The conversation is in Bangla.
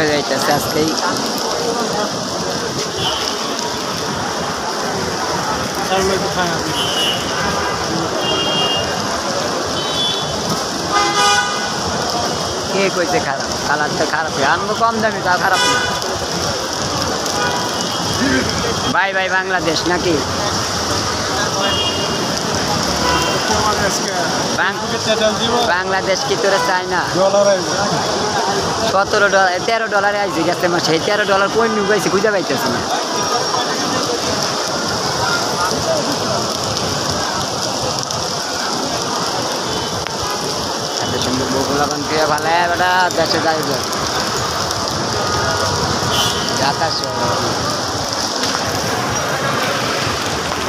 হয়ে যাইতেছে আজকেই। কে কইছে খারাপ? কালার তো খারাপ, আনবো কম দামি, তা খারাপ না ভাই। ভাই বাংলাদেশ নাকি? বাংলাদেশ কি তোরা চাই না? $17, $13 আইসি গেছে মাসে। এই $13 কোন নুগাইছে খুঁজে পাইতেছে না। এত সুন্দর বগুলা বান দিয়ে ভালো বেটা দেশে যাইবে।